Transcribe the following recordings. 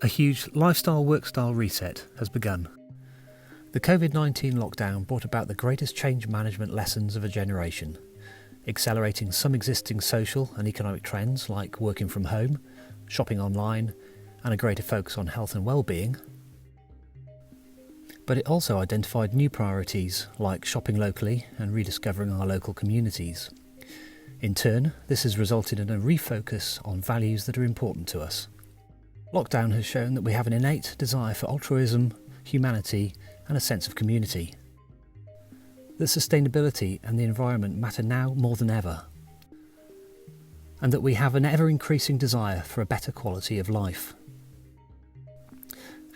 A huge lifestyle work-style reset has begun. The COVID-19 lockdown brought about the greatest change management lessons of a generation, accelerating some existing social and economic trends like working from home, shopping online, and a greater focus on health and well-being. But it also identified new priorities like shopping locally and rediscovering our local communities. In turn, this has resulted in a refocus on values that are important to us. Lockdown has shown that we have an innate desire for altruism, humanity, and a sense of community. That sustainability and the environment matter now more than ever, and that we have an ever-increasing desire for a better quality of life.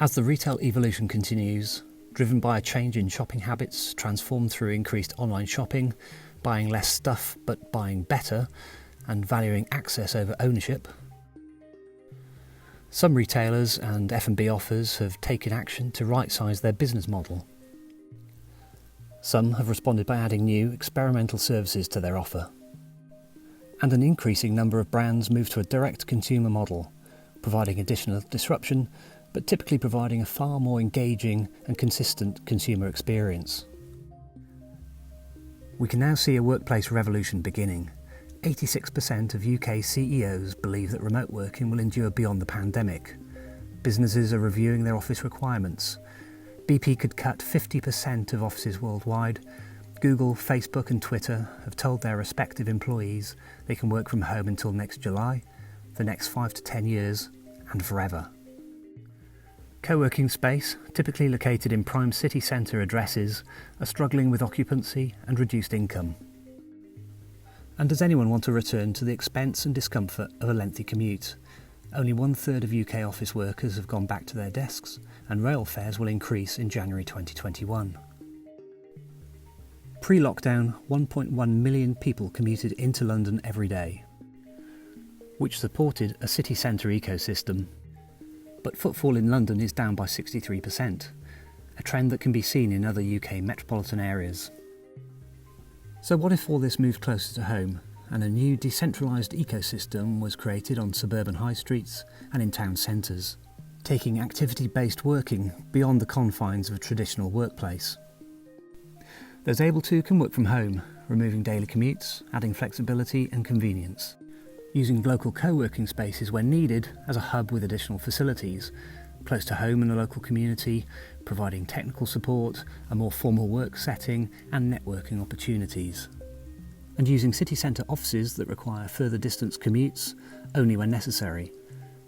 As the retail evolution continues, driven by a change in shopping habits transformed through increased online shopping, buying less stuff but buying better, and valuing access over ownership, some retailers and F&B offers have taken action to right-size their business model. Some have responded by adding new, experimental services to their offer. And an increasing number of brands move to a direct consumer model, providing additional disruption, but typically providing a far more engaging and consistent consumer experience. We can now see a workplace revolution beginning. 86% of UK CEOs believe that remote working will endure beyond the pandemic. Businesses are reviewing their office requirements. BP could cut 50% of offices worldwide. Google, Facebook and Twitter have told their respective employees they can work from home until next July, the next 5 to 10 years, and forever. Co-working space, typically located in prime city centre addresses, are struggling with occupancy and reduced income. And does anyone want to return to the expense and discomfort of a lengthy commute? Only 1/3 of UK office workers have gone back to their desks, and rail fares will increase in January 2021. Pre-lockdown, 1.1 million people commuted into London every day, which supported a city centre ecosystem. But footfall in London is down by 63%, a trend that can be seen in other UK metropolitan areas. So what if all this moved closer to home and a new decentralised ecosystem was created on suburban high streets and in town centres, taking activity-based working beyond the confines of a traditional workplace? Those able to can work from home, removing daily commutes, adding flexibility and convenience, using local co-working spaces when needed as a hub with additional facilities, close to home and the local community, providing technical support, a more formal work setting and networking opportunities. And using city centre offices that require further distance commutes only when necessary.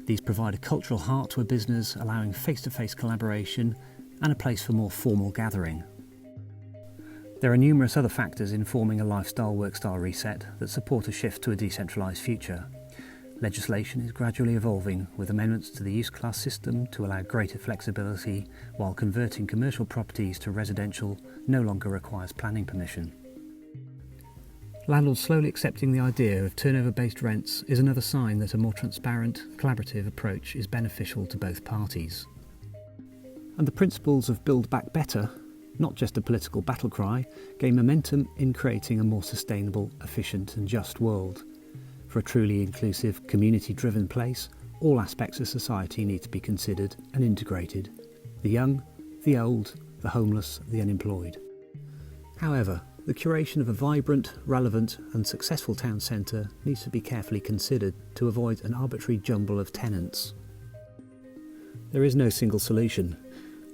These provide a cultural heart to a business, allowing face-to-face collaboration and a place for more formal gathering. There are numerous other factors informing a lifestyle work-style reset that support a shift to a decentralised future. Legislation is gradually evolving, with amendments to the use class system to allow greater flexibility, while converting commercial properties to residential no longer requires planning permission. Landlords slowly accepting the idea of turnover-based rents is another sign that a more transparent, collaborative approach is beneficial to both parties. And the principles of Build Back Better, not just a political battle cry, gain momentum in creating a more sustainable, efficient and just world. For a truly inclusive, community-driven place, all aspects of society need to be considered and integrated. The young, the old, the homeless, the unemployed. However, the curation of a vibrant, relevant and successful town centre needs to be carefully considered to avoid an arbitrary jumble of tenants. There is no single solution.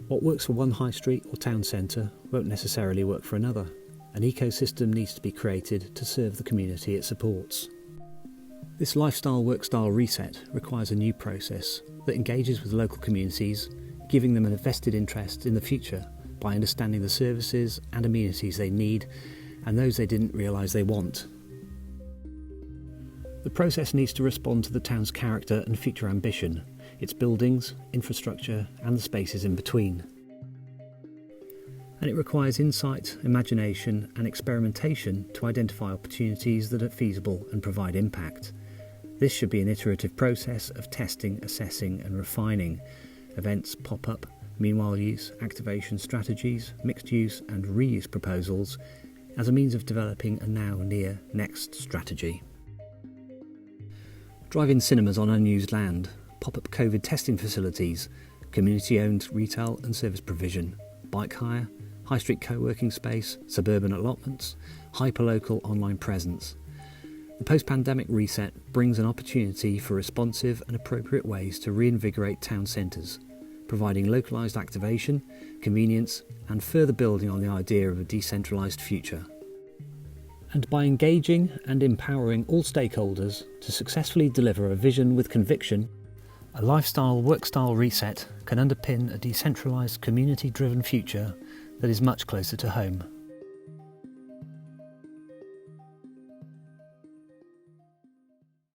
What works for one high street or town centre won't necessarily work for another. An ecosystem needs to be created to serve the community it supports. This lifestyle work-style reset requires a new process that engages with local communities, giving them a vested interest in the future by understanding the services and amenities they need and those they didn't realise they want. The process needs to respond to the town's character and future ambition, its buildings, infrastructure and the spaces in between. And it requires insight, imagination and experimentation to identify opportunities that are feasible and provide impact. This should be an iterative process of testing, assessing and refining. Events pop up, meanwhile use, activation strategies, mixed use and reuse proposals as a means of developing a now near next strategy. Drive-in cinemas on unused land, pop-up COVID testing facilities, community-owned retail and service provision, bike hire, high street co-working space, suburban allotments, hyperlocal online presence. The post-pandemic reset brings an opportunity for responsive and appropriate ways to reinvigorate town centres, providing localised activation, convenience and further building on the idea of a decentralised future. And by engaging and empowering all stakeholders to successfully deliver a vision with conviction, a lifestyle work-style reset can underpin a decentralised community-driven future that is much closer to home.